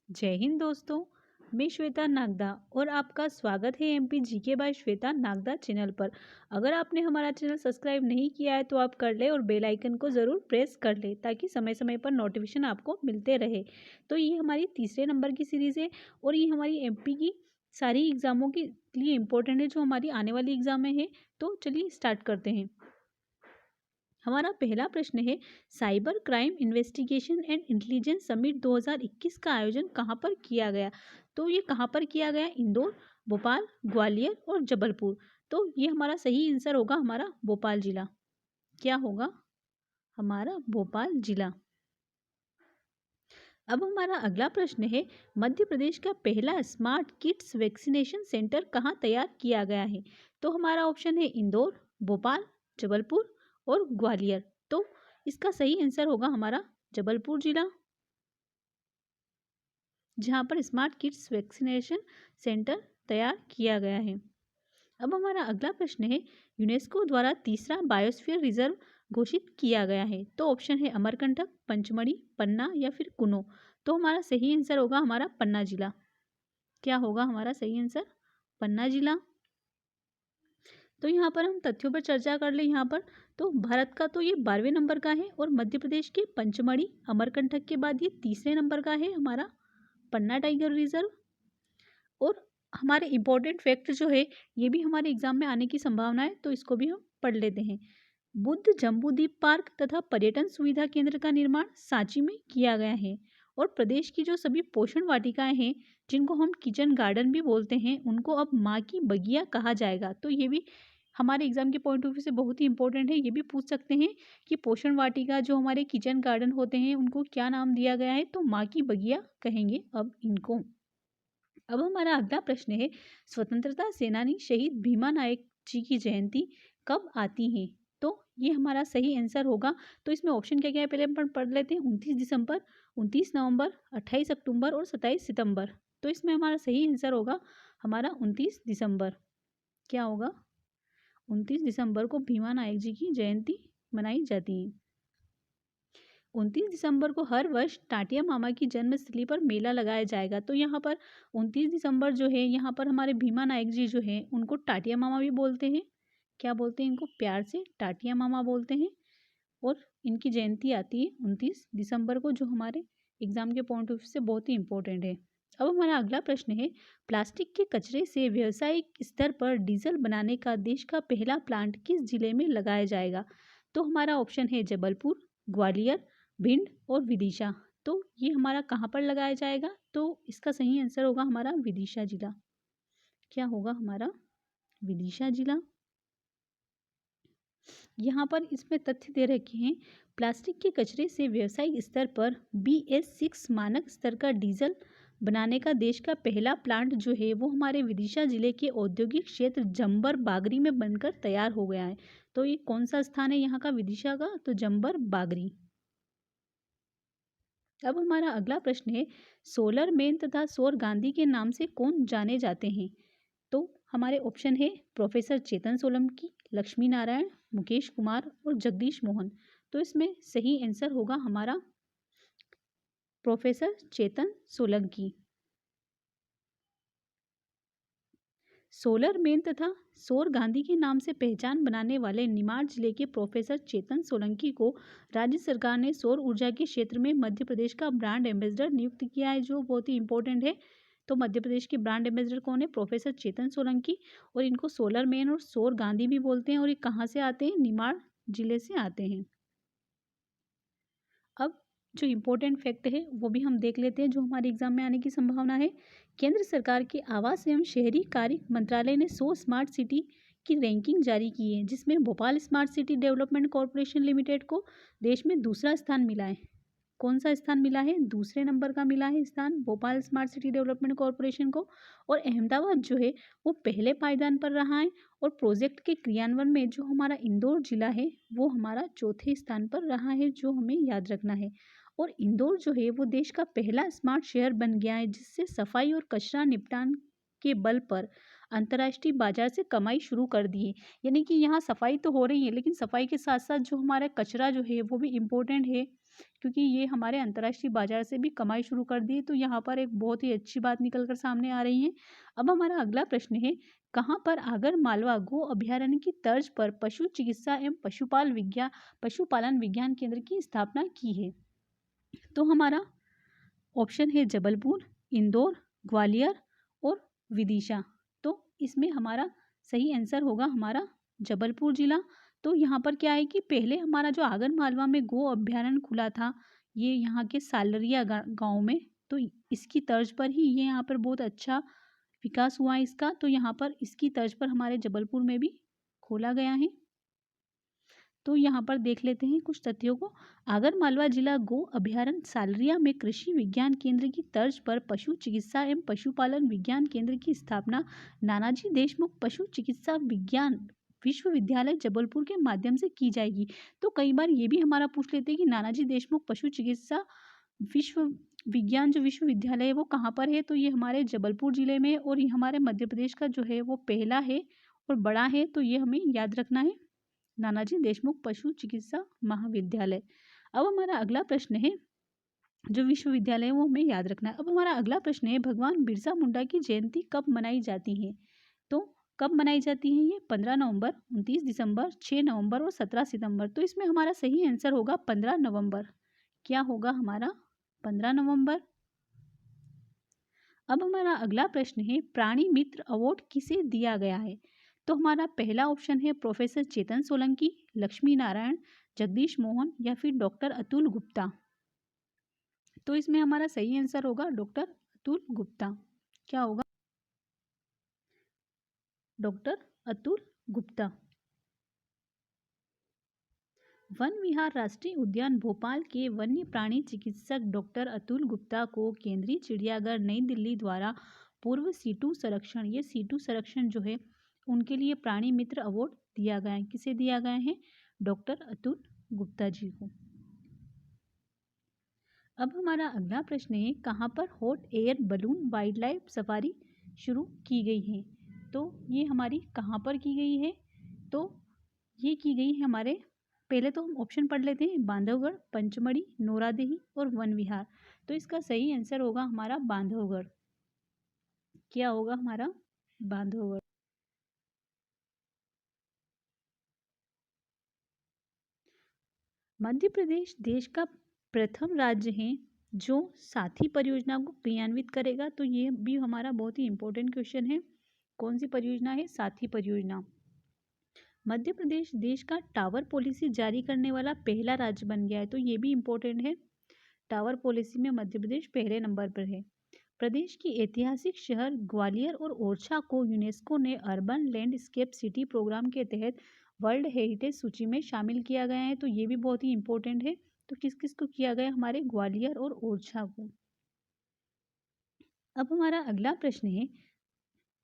जय हिंद दोस्तों। मैं श्वेता नागदा और आपका स्वागत है MP GK by Shweta Nagda channel पर। अगर आपने हमारा चैनल सब्सक्राइब नहीं किया है तो आप कर ले और बेल आइकन को ज़रूर प्रेस कर ले ताकि समय समय पर नोटिफिकेशन आपको मिलते रहे। तो ये हमारी तीसरे नंबर की सीरीज़ है और ये हमारी एमपी की सारी एग्ज़ामों के लिए इम्पोर्टेंट है जो हमारी आने वाली एग्ज़ाम में है। तो चलिए स्टार्ट करते हैं। हमारा पहला प्रश्न है, cyber crime investigation and intelligence summit 2021 का आयोजन कहाँ पर किया गया? तो ये कहाँ पर किया गया? इंदौर, भोपाल, ग्वालियर और जबलपुर। तो ये हमारा सही आंसर होगा हमारा भोपाल जिला। क्या होगा? हमारा भोपाल जिला। अब हमारा अगला प्रश्न है, मध्य प्रदेश का पहला स्मार्ट किड्स वैक्सीनेशन सेंटर कहाँ तैयार किया गया है? तो हमारा ऑप्शन है इंदौर, भोपाल, जबलपुर और ग्वालियर। तो इसका सही आंसर होगा हमारा जबलपुर जिला, जहाँ पर स्मार्ट किड्स वैक्सीनेशन सेंटर तैयार किया गया है। अब हमारा अगला प्रश्न है, यूनेस्को द्वारा तीसरा बायोस्फीयर रिजर्व घोषित किया गया है। तो ऑप्शन है अमरकंटक, पंचमढ़ी, पन्ना या फिर कुनो। तो हमारा सही आंसर होगा हमारा पन्ना जिला। क्या होगा हमारा सही आंसर? पन्ना जिला। तो यहाँ पर हम तथ्यों पर चर्चा कर ले। यहाँ पर तो भारत का तो ये 12वें नंबर का है और मध्य प्रदेश के पंचमढ़ी अमरकंटक के बाद ये तीसरे नंबर का है हमारा पन्ना टाइगर रिजर्व। और हमारे इम्पोर्टेंट फैक्ट जो है ये भी हमारे एग्जाम में आने की संभावना है, तो इसको भी हम पढ़ लेते हैं। बुद्ध जम्बूद्वीप पार्क तथा पर्यटन सुविधा केंद्र का निर्माण सांची में किया गया है और प्रदेश की जो सभी पोषण वाटिकाएं हैं जिनको हम किचन गार्डन भी बोलते हैं उनको अब माँ की बगिया कहा जाएगा। तो ये भी हमारे एग्जाम के पॉइंट ऑफ व्यू से बहुत ही इंपॉर्टेंट है। ये भी पूछ सकते हैं कि पोषण वाटिका जो हमारे किचन गार्डन होते हैं उनको क्या नाम दिया गया है? तो माँ की बगिया कहेंगे अब इनको। अब हमारा अगला प्रश्न है, स्वतंत्रता सेनानी शहीद भीमा नायक जी की जयंती कब आती है? तो ये हमारा सही आंसर होगा। तो इसमें ऑप्शन क्या क्या है पहले हम पढ़ लेते हैं। 29 दिसंबर, 29 नवंबर, 28 अक्टूबर और 27 सितंबर। तो इसमें हमारा सही आंसर होगा हमारा 29 दिसंबर। क्या होगा? 29 दिसंबर को भीमा नायक जी की जयंती मनाई जाती है। 29 दिसंबर को हर वर्ष टाटिया मामा की जन्मस्थली पर मेला लगाया जाएगा। तो यहाँ पर 29 दिसंबर जो है यहाँ पर हमारे भीमा नायक जी जो है उनको टाटिया मामा भी बोलते हैं। क्या बोलते हैं इनको? प्यार से टाटिया मामा बोलते हैं। और इनकी जयंती आती है 29 दिसंबर को, जो हमारे एग्जाम के पॉइंट ऑफ व्यू से बहुत ही इंपॉर्टेंट है। अब हमारा अगला प्रश्न है, प्लास्टिक के कचरे से व्यावसायिक स्तर पर डीजल बनाने का देश का पहला प्लांट किस जिले में लगाया जाएगा? तो हमारा ऑप्शन है जबलपुर, ग्वालियर, भिंड और विदिशा। तो ये हमारा कहाँ पर लगाया जाएगा? तो इसका सही आंसर होगा हमारा विदिशा जिला। क्या होगा हमारा? विदिशा जिला। यहाँ पर इसमें तथ्य दे रखे हैं, प्लास्टिक के कचरे से व्यावसायिक स्तर पर BS6 मानक स्तर का डीजल बनाने का देश का पहला प्लांट जो है वो हमारे विदिशा जिले के औद्योगिक क्षेत्र जंबर बागरी में बनकर तैयार हो गया है। तो ये कौन सा स्थान है यहाँ का विदिशा का? तो जंबर बागरी। अब हमारा अगला प्रश्न है, सोलर मैन तथा सौर गांधी के नाम से कौन जाने जाते हैं? तो हमारे ऑप्शन है प्रोफेसर चेतन सोलंकी, लक्ष्मी नारायण, मुकेश कुमार और जगदीश मोहन। तो इसमें सही आंसर होगा हमारा प्रोफेसर चेतन सोलंकी। सोलर मैन तथा सौर गांधी के नाम से पहचान बनाने वाले निमाड़ जिले के प्रोफेसर चेतन सोलंकी को राज्य सरकार ने सौर ऊर्जा के क्षेत्र में मध्य प्रदेश का ब्रांड एम्बेसडर नियुक्त किया है, जो बहुत ही इंपॉर्टेंट है। तो मध्य प्रदेश के ब्रांड एम्बेसडर कौन है? प्रोफेसर चेतन सोलंकी। और इनको सोलर मैन और सौर गांधी भी बोलते हैं और ये कहाँ से आते हैं? निमाड़ जिले से आते हैं। अब जो इम्पोर्टेंट फैक्ट है वो भी हम देख लेते हैं जो हमारे एग्जाम में आने की संभावना है। केंद्र सरकार के आवास एवं शहरी कार्य मंत्रालय ने 100 स्मार्ट सिटी की रैंकिंग जारी की है, जिसमें Bhopal smart city development corporation limited को देश में दूसरा स्थान मिला है। कौन सा स्थान मिला है? दूसरे नंबर का मिला है स्थान Bhopal smart city development corporation को। और अहमदाबाद जो है वो पहले पायदान पर रहा है। और प्रोजेक्ट के क्रियान्वयन में जो हमारा इंदौर जिला है वो हमारा चौथे स्थान पर रहा है, जो हमें याद रखना है। और इंदौर जो है वो देश का पहला स्मार्ट शहर बन गया है, जिससे सफाई और कचरा निपटान के बल पर अंतर्राष्ट्रीय बाजार से कमाई शुरू कर दी है। यानी कि यहाँ सफाई तो हो रही है, लेकिन सफाई के साथ साथ जो हमारा कचरा जो है वो भी इम्पोर्टेंट है। क्योंकि ये हमारे अंतर्राष्ट्रीय बाजार से भी कमाई शुरू कर दी, तो यहाँ पर एक बहुत ही अच्छी बात निकल कर सामने आ रही है। अब हमारा अगला प्रश्न है, कहाँ पर आगर मालवा गो अभ्यारण्य की तर्ज पर पशु चिकित्सा एवं पशुपालन विज्ञान केंद्र की स्थापना की है? तो हमारा ऑप्शन है जबलपुर, इंदौर, ग्वालियर और विदिशा। तो इसमें हमारा सही आंसर होगा हमारा जबलपुर जिला। तो यहाँ पर क्या है कि पहले हमारा जो आगर मालवा में गो अभ्यारण्य खुला था, ये यहाँ के सालरिया गांव में, तो इसकी तर्ज पर ही ये यहाँ पर बहुत अच्छा विकास हुआ है इसका। तो यहाँ पर इसकी तर्ज पर हमारे जबलपुर में भी खोला गया है। तो यहाँ पर देख लेते हैं कुछ तथ्यों को। आगर मालवा जिला गो अभ्यारण्य सालरिया में कृषि विज्ञान केंद्र की तर्ज पर पशु चिकित्सा एवं पशुपालन विज्ञान केंद्र की स्थापना नानाजी देशमुख पशु चिकित्सा विज्ञान विश्वविद्यालय जबलपुर के माध्यम से की जाएगी। तो कई बार ये भी हमारा पूछ लेते हैं कि नानाजी देशमुख पशु चिकित्सा विश्वविद्यालय है वो कहाँ पर है? तो ये हमारे जबलपुर जिले में, और ये हमारे मध्य प्रदेश का जो है वो पहला है और बड़ा है, तो ये हमें याद रखना है, नानाजी देशमुख पशु चिकित्सा महाविद्यालय। अब हमारा अगला प्रश्न है, जो विश्वविद्यालय है वो हमें याद रखना है। अब हमारा अगला प्रश्न है, भगवान बिरसा मुंडा की जयंती कब मनाई जाती है? तो कब मनाई जाती है ये? 15 नवंबर, 29 दिसंबर, 6 नवंबर और 17 सितंबर। तो इसमें हमारा सही आंसर होगा 15 नवंबर। क्या होगा हमारा? 15 नवंबर। अब हमारा अगला प्रश्न है, प्राणी मित्र अवार्ड किसे दिया गया है? तो हमारा पहला ऑप्शन है प्रोफेसर चेतन सोलंकी, लक्ष्मी नारायण, जगदीश मोहन या फिर डॉक्टर अतुल गुप्ता। तो इसमें हमारा सही आंसर होगा डॉक्टर अतुल गुप्ता। क्या होगा? डॉक्टर अतुल गुप्ता। वन विहार राष्ट्रीय उद्यान भोपाल के वन्य प्राणी चिकित्सक डॉक्टर अतुल गुप्ता को केंद्रीय चिड़ियाघर नई दिल्ली द्वारा पूर्व सीटू संरक्षण, ये सीटू संरक्षण जो है उनके लिए प्राणी मित्र अवार्ड दिया गया है। किसे दिया गया है? डॉक्टर अतुल गुप्ता जी को। अब हमारा अगला प्रश्न है, कहाँ पर hot air balloon wild life safari शुरू की गई है? तो ये हमारी कहाँ पर की गई है? तो ये की गई है हमारे, पहले तो हम ऑप्शन पढ़ लेते हैं, बांधवगढ़, पंचमढ़ी, नोरादेही और वन विहार। तो इसका सही आंसर होगा हमारा बांधवगढ़। क्या होगा हमारा? बांधवगढ़। मध्य प्रदेश देश का प्रथम राज्य है जो साथी परियोजना को क्रियान्वित करेगा। तो ये भी हमारा बहुत ही इंपॉर्टेंट क्वेश्चन है। कौन सी परियोजना है? साथी परियोजना। मध्य प्रदेश देश का टावर पॉलिसी जारी करने वाला पहला राज्य बन गया है। तो ये भी इम्पोर्टेंट है, टावर पॉलिसी में मध्य प्रदेश पहले नंबर पर है। प्रदेश की ऐतिहासिक शहर ग्वालियर और ओरछा को यूनेस्को ने अर्बन लैंडस्केप सिटी प्रोग्राम के तहत वर्ल्ड हेरिटेज सूची में शामिल किया गया है। तो ये भी बहुत ही इम्पोर्टेंट है। तो किस किस को किया गया? हमारे ग्वालियर और ओरछा को। अब हमारा अगला प्रश्न है,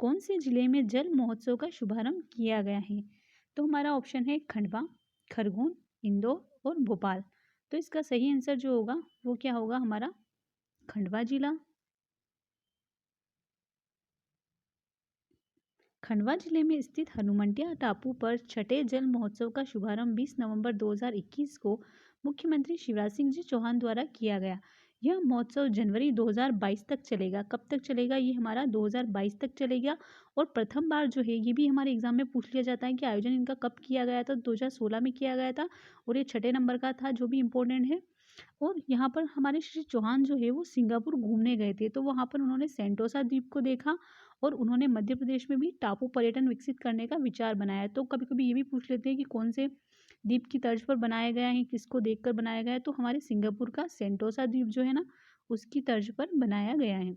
कौन से जिले में जल महोत्सव का शुभारंभ किया गया है? तो हमारा ऑप्शन है खंडवा, खरगोन, इंदौर और भोपाल। तो इसका सही आंसर जो होगा वो क्या होगा? हमारा खंडवा जिला। खंडवा जिले में स्थित हनुमंटिया टापू पर छठे जल महोत्सव का शुभारंभ 20 नवंबर 2021 को मुख्यमंत्री शिवराज सिंह जी चौहान द्वारा किया गया। यह महोत्सव जनवरी 2022 तक चलेगा। कब तक चलेगा? ये हमारा 2022 तक चलेगा। और प्रथम बार जो है, ये भी हमारे एग्जाम में पूछ लिया जाता है कि आयोजन इनका कब किया गया था। 2016 में किया गया था और ये छठे नंबर का था, जो भी इम्पोर्टेंट है। और यहाँ पर हमारे श्री चौहान जो है वो सिंगापुर घूमने गए थे, तो वहाँ पर उन्होंने सेंटोसा द्वीप को देखा और उन्होंने मध्य प्रदेश में भी टापू पर्यटन विकसित करने का विचार बनाया। तो कभी कभी ये भी पूछ लेते हैं कि कौन से द्वीप की तर्ज पर बनाया गया है, किसको देखकर बनाया गया है। तो हमारे सिंगापुर का सेंटोसा द्वीप जो है ना, उसकी तर्ज पर बनाया गया है।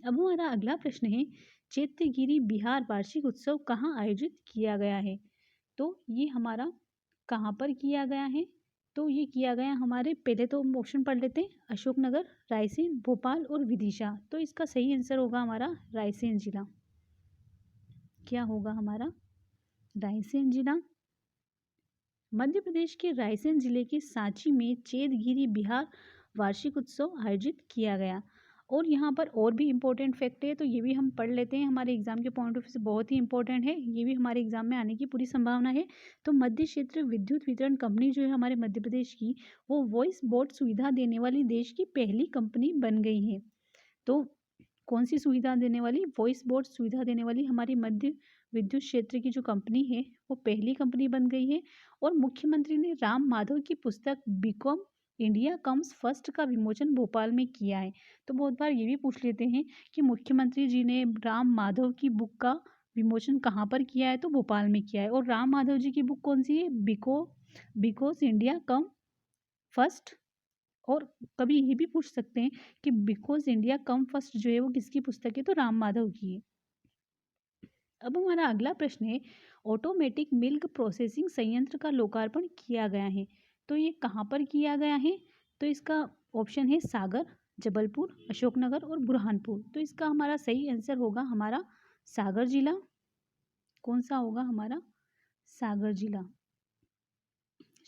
अब हमारा अगला प्रश्न है, चैत्यगिरी बिहार वार्षिक उत्सव कहाँ आयोजित किया गया है? तो ये हमारा कहाँ पर किया गया है? तो ये किया गया हमारे, पहले तो हम ऑप्शन पढ़ लेते हैं, अशोकनगर, रायसेन, भोपाल और विदिशा। तो इसका सही आंसर होगा हमारा रायसेन जिला। क्या होगा हमारा? रायसेन जिला। मध्य प्रदेश के रायसेन जिले के सांची में चैत्यगिरी बिहार वार्षिक उत्सव आयोजित किया गया। और यहाँ पर और भी इम्पोर्टेंट फैक्ट है, तो ये भी हम पढ़ लेते हैं, हमारे एग्जाम के पॉइंट ऑफ व्यू से बहुत ही इंपॉर्टेंट है, ये भी हमारे एग्जाम में आने की पूरी संभावना है। तो मध्य क्षेत्र विद्युत वितरण कंपनी जो है हमारे मध्य प्रदेश की, वो वॉइस बोर्ड सुविधा देने वाली देश की पहली कंपनी बन गई है। तो कौन सी सुविधा देने वाली? वॉइस बोर्ड सुविधा देने वाली हमारी मध्य विद्युत क्षेत्र की जो कंपनी है वो पहली कंपनी बन गई है। और मुख्यमंत्री ने राम माधव की पुस्तक बिकॉम इंडिया कम्स फर्स्ट का विमोचन भोपाल में किया है। तो बहुत बार ये भी पूछ लेते हैं कि मुख्यमंत्री जी ने राम माधव की बुक का विमोचन कहाँ पर किया है, तो भोपाल में किया है। और राम माधव जी की बुक कौन सी है? Because India come first. और कभी ये भी पूछ सकते हैं कि बिकॉज इंडिया कम फर्स्ट जो है वो किसकी पुस्तक है, तो राम माधव की है। अब हमारा अगला प्रश्न है, ऑटोमेटिक मिल्क प्रोसेसिंग संयंत्र का लोकार्पण किया गया है, तो ये कहाँ पर किया गया है? तो इसका ऑप्शन है सागर, जबलपुर, अशोकनगर और बुरहानपुर। तो इसका हमारा सही आंसर होगा हमारा सागर जिला। कौन सा होगा हमारा? सागर जिला।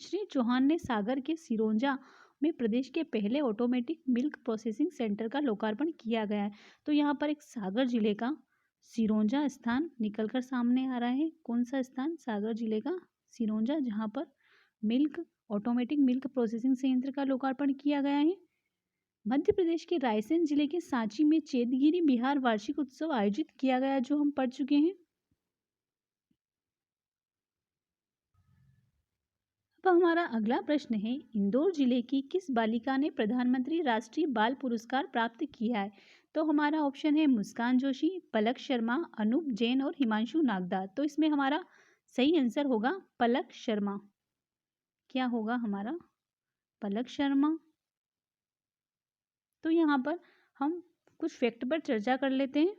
श्री चौहान ने सागर के सिरोंजा में प्रदेश के पहले ऑटोमेटिक मिल्क प्रोसेसिंग सेंटर का लोकार्पण किया गया है। तो यहाँ पर एक सागर जिले का सिरोंजा स्थान निकलकर सामने आ रहा है। कौन सा स्थान? सागर जिले का सिरोंजा, जहाँ पर ऑटोमेटिक मिल्क प्रोसेसिंग संयंत्र का लोकार्पण किया गया है। मध्य प्रदेश के रायसेन जिले के सांची में चेतगिरी बिहार वार्षिक उत्सव आयोजित किया गया, जो हम पढ़ चुके हैं। अब हमारा अगला प्रश्न है, इंदौर जिले की किस बालिका ने प्रधानमंत्री राष्ट्रीय बाल पुरस्कार प्राप्त किया है? तो हमारा ऑप्शन है मुस्कान जोशी, पलक शर्मा, अनूप जैन और हिमांशु नागदा। तो इसमें हमारा सही आंसर होगा पलक शर्मा। क्या होगा हमारा? पलक शर्मा। तो यहाँ पर हम कुछ फैक्ट पर चर्चा कर लेते हैं।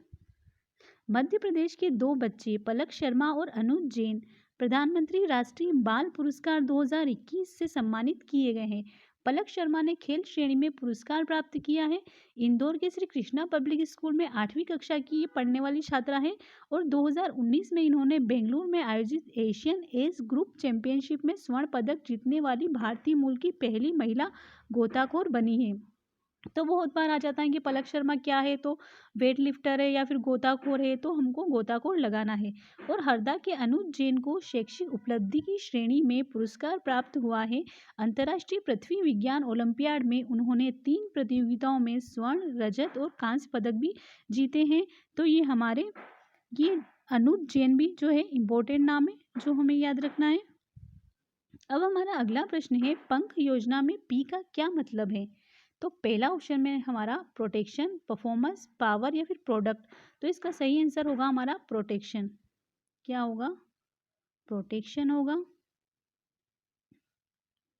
मध्य प्रदेश के दो बच्चे पलक शर्मा और अनुज जैन प्रधानमंत्री राष्ट्रीय बाल पुरस्कार 2021 से सम्मानित किए गए हैं। पलक शर्मा ने खेल श्रेणी में पुरस्कार प्राप्त किया है। इंदौर के श्री कृष्णा पब्लिक स्कूल में 8वीं कक्षा की पढ़ने वाली छात्रा है और 2019 में इन्होंने बेंगलुरु में आयोजित एशियन एज ग्रुप चैंपियनशिप में स्वर्ण पदक जीतने वाली भारतीय मूल की पहली महिला गोताखोर बनी है। तो बहुत बार आ जाता है कि पलक शर्मा क्या है, तो वेट लिफ्टर है या फिर गोताखोर है, तो हमको गोताखोर लगाना है। और हरदा के अनुज जैन को शैक्षिक उपलब्धि की श्रेणी में पुरस्कार प्राप्त हुआ है। अंतर्राष्ट्रीय पृथ्वी विज्ञान ओलंपियाड में उन्होंने 3 प्रतियोगिताओं में स्वर्ण, रजत और कांस्य पदक भी जीते हैं। तो ये अनुज जैन भी जो है इम्पोर्टेंट नाम है, जो हमें याद रखना है। अब हमारा अगला प्रश्न है, पंख योजना में पी का क्या मतलब है? तो पहला ऑप्शन में हमारा प्रोटेक्शन, परफॉर्मेंस, पावर या फिर प्रोडक्ट। तो इसका सही आंसर होगा हमारा प्रोटेक्शन। क्या होगा? प्रोटेक्शन होगा।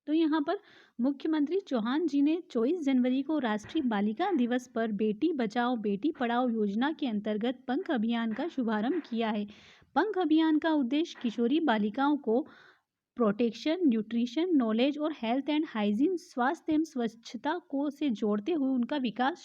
तो यहाँ पर मुख्यमंत्री चौहान जी ने 24 जनवरी को राष्ट्रीय बालिका दिवस पर बेटी बचाओ बेटी पढ़ाओ योजना के अंतर्गत पंख अभियान का शुभारंभ किया है। पंख अभियान का उद्देश्य किशोरी बालिकाओं को प्रोटेक्शन, न्यूट्रिशन, नॉलेज और हेल्थ एंड हाइजीन, स्वास्थ्य एवं स्वच्छता को से जोड़ते हुए उनका विकास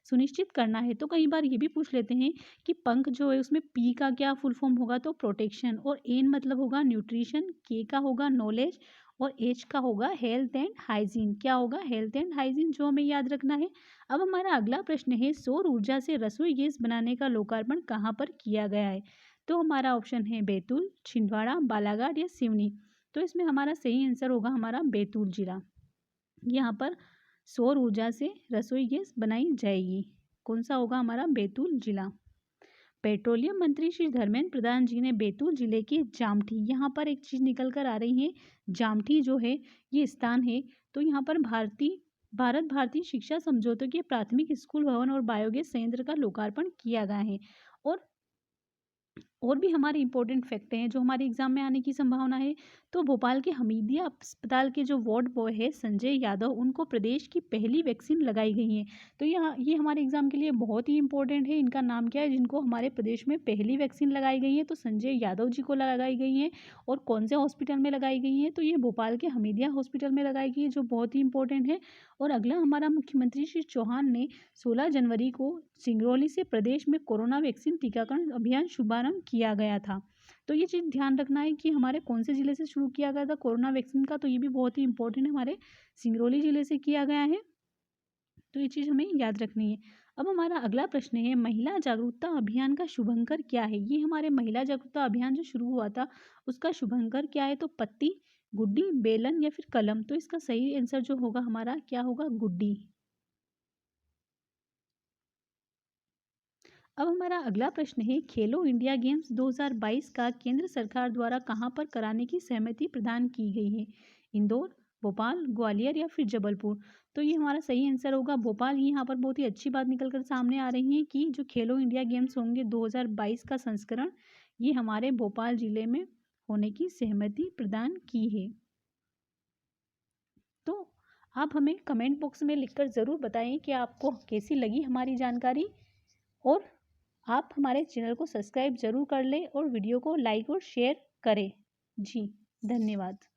सुनिश्चित करना है। तो कई बार ये भी पूछ लेते हैं कि पंख जो है उसमें पी का क्या फुल फॉर्म होगा, तो प्रोटेक्शन, और एन मतलब होगा न्यूट्रिशन, के का होगा नॉलेज और एच का होगा हेल्थ एंड हाइजीन। क्या होगा? हेल्थ एंड हाइजीन, जो हमें याद रखना है। अब हमारा अगला प्रश्न है, सौर ऊर्जा से रसोई गैस बनाने का लोकार्पण कहाँ पर किया गया है? तो हमारा ऑप्शन है बैतूल, छिंदवाड़ा, बालाघाट या सिवनी। तो इसमें हमारा सही आंसर होगा हमारा बैतूल जिला। यहाँ पर सौर ऊर्जा से रसोई गैस बनाई जाएगी। कौन सा होगा हमारा? बैतूल जिला। पेट्रोलियम मंत्री श्री धर्मेंद्र प्रधान जी ने बैतूल जिले के जामठी, यहाँ पर एक चीज़ निकल कर आ रही है, जामठी जो है ये स्थान है, तो यहाँ पर भारत भारतीय शिक्षा समझौते के प्राथमिक स्कूल भवन और बायोगैस संयंत्र का लोकार्पण किया गया है। और भी हमारे इंपॉर्टेंट फैक्ट हैं जो हमारे एग्जाम में आने की संभावना है। तो भोपाल के हमीदिया अस्पताल के जो वार्ड बॉय है संजय यादव, उनको प्रदेश की पहली वैक्सीन लगाई गई है। तो ये हमारे एग्जाम के लिए बहुत ही इंपॉर्टेंट है। इनका नाम क्या है जिनको हमारे प्रदेश में पहली वैक्सीन लगाई गई है? तो संजय यादव जी को लगाई गई है। और कौन से हॉस्पिटल में लगाई गई है? तो ये भोपाल के हमीदिया हॉस्पिटल में लगाई गई है, जो बहुत ही इंपॉर्टेंट है। और अगला हमारा मुख्यमंत्री श्री चौहान ने 16 जनवरी को सिंगरौली से प्रदेश में कोरोना वैक्सीन टीकाकरण अभियान शुभारंभ किया गया था। तो ये चीज़ ध्यान रखना है कि हमारे कौन से ज़िले से शुरू किया गया था कोरोना वैक्सीन का, तो ये भी बहुत ही इंपॉर्टेंट है, हमारे सिंगरौली ज़िले से किया गया है। तो ये चीज़ हमें याद रखनी है। अब हमारा अगला प्रश्न है, महिला जागरूकता अभियान का शुभंकर क्या है? ये हमारे महिला जागरूकता अभियान जो शुरू हुआ था उसका शुभंकर क्या है? तो पत्ती, गुड्डी, बेलन या फिर कलम। तो इसका सही आंसर जो होगा हमारा क्या होगा? गुड्डी। अब हमारा अगला प्रश्न है, खेलो इंडिया गेम्स 2022 का केंद्र सरकार द्वारा कहाँ पर कराने की सहमति प्रदान की गई है? इंदौर, भोपाल, ग्वालियर या फिर जबलपुर। तो ये हमारा सही आंसर होगा भोपाल। ये यहाँ पर बहुत ही अच्छी बात निकल कर सामने आ रही है कि जो खेलो इंडिया गेम्स होंगे 2022 का संस्करण, ये हमारे भोपाल जिले में होने की सहमति प्रदान की है। तो आप हमें कमेंट बॉक्स में लिखकर ज़रूर बताएं कि आपको कैसी लगी हमारी जानकारी, और आप हमारे चैनल को सब्सक्राइब ज़रूर कर लें और वीडियो को लाइक और शेयर करें। जी, धन्यवाद।